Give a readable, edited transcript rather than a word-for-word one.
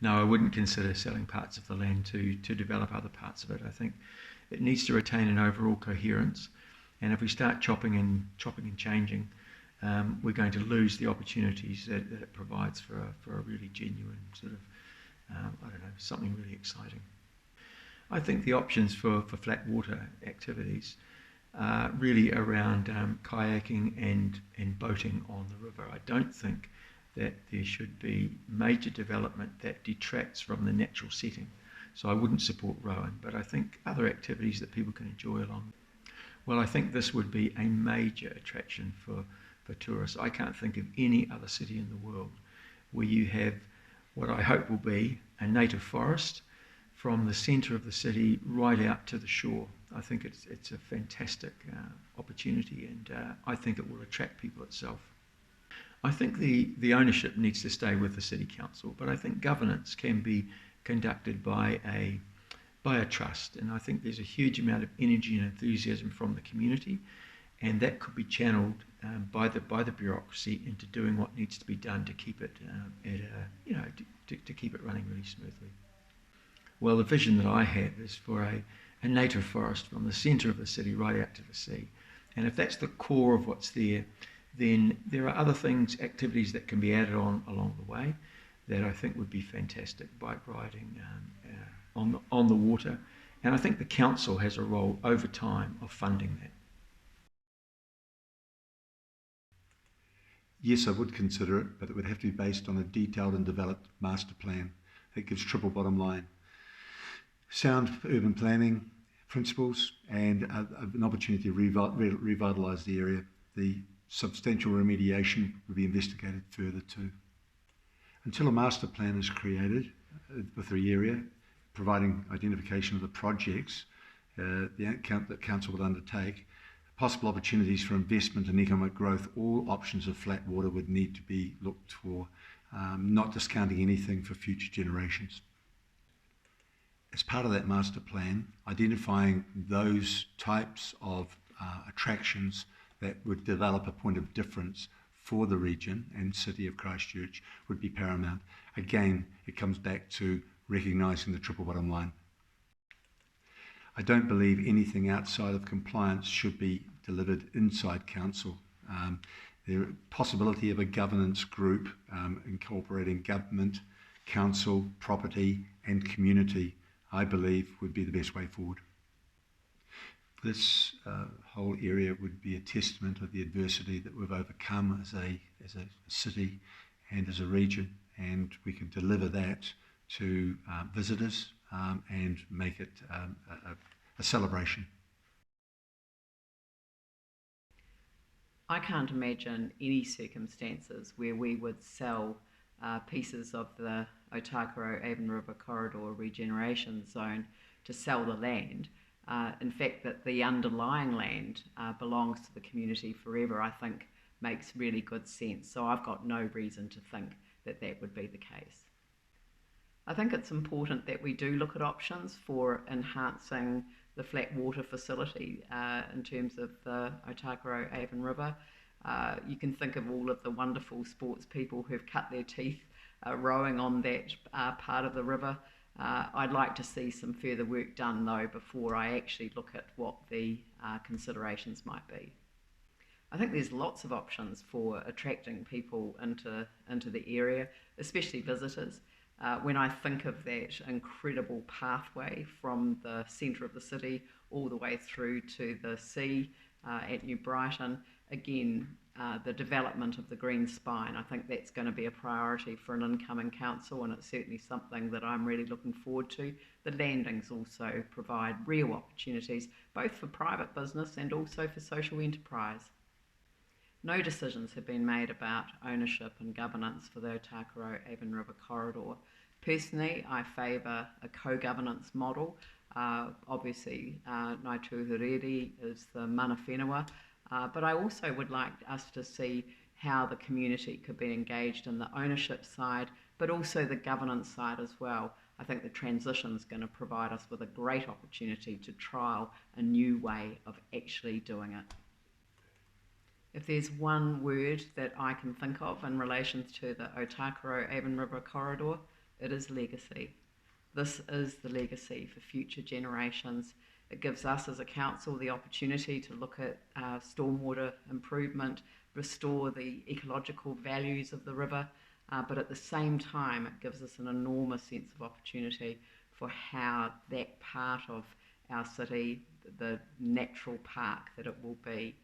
No, I wouldn't consider selling parts of the land to develop other parts of it. I think it needs to retain an overall coherence, and if we start chopping and changing, we're going to lose the opportunities that it provides for a really genuine sort of, I don't know, something really exciting. I think the options for flat water activities are really around kayaking and boating on the river. I don't think that there should be major development that detracts from the natural setting. So I wouldn't support rowing, but I think other activities that people can enjoy along. Well, I think this would be a major attraction for tourists. I can't think of any other city in the world where you have what I hope will be a native forest from the centre of the city right out to the shore. I think it's a fantastic opportunity, and I think it will attract people itself. I think the ownership needs to stay with the City Council, but I think governance can be conducted by a trust, and I think there's a huge amount of energy and enthusiasm from the community, and that could be channeled by the bureaucracy into doing what needs to be done to keep it to keep it running really smoothly. Well, the vision that I have is for a native forest from the centre of the city right out to the sea, and if that's the core of what's there, then there are other things, activities that can be added on along the way that I think would be fantastic. Bike riding on the water, and I think the council has a role over time of funding that. Yes, I would consider it, but it would have to be based on a detailed and developed master plan that gives triple bottom line, sound urban planning principles, and an opportunity to revitalise the area. The substantial remediation would be investigated further too. Until a master plan is created with the area, providing identification of the projects that council would undertake, possible opportunities for investment and economic growth, all options of flat water would need to be looked for, not discounting anything for future generations. As part of that master plan, identifying those types of attractions that would develop a point of difference for the region and City of Christchurch would be paramount. Again, it comes back to recognising the triple bottom line. I don't believe anything outside of compliance should be delivered inside council. The possibility of a governance group incorporating government, council, property and community, I believe, would be the best way forward. This whole area would be a testament of the adversity that we've overcome as a city and as a region, and we can deliver that to visitors and make it a celebration. I can't imagine any circumstances where we would sell pieces of the Otakaro Avon River Corridor Regeneration Zone to sell the land. In fact, that the underlying land belongs to the community forever, I think makes really good sense. So I've got no reason to think that that would be the case. I think it's important that we do look at options for enhancing the flat water facility in terms of the Otakaro Avon River. You can think of all of the wonderful sports people who've cut their teeth rowing on that part of the river. I'd like to see some further work done though before I actually look at what the considerations might be. I think there's lots of options for attracting people into the area, especially visitors. When I think of that incredible pathway from the centre of the city all the way through to the sea at New Brighton, again, the development of the green spine, I think that's going to be a priority for an incoming council, and it's certainly something that I'm really looking forward to. The landings also provide real opportunities, both for private business and also for social enterprise. No decisions have been made about ownership and governance for the Otakaro Avon River Corridor. Personally, I favour a co-governance model. Obviously, Ngāi Tūhereri is the mana whenua, but I also would like us to see how the community could be engaged in the ownership side, but also the governance side as well. I think the transition is going to provide us with a great opportunity to trial a new way of actually doing it. If there's one word that I can think of in relation to the Otakaro Avon River Corridor, it is legacy. This is the legacy for future generations. It gives us as a council the opportunity to look at stormwater improvement, restore the ecological values of the river, but at the same time it gives us an enormous sense of opportunity for how that part of our city, the natural park that it will be,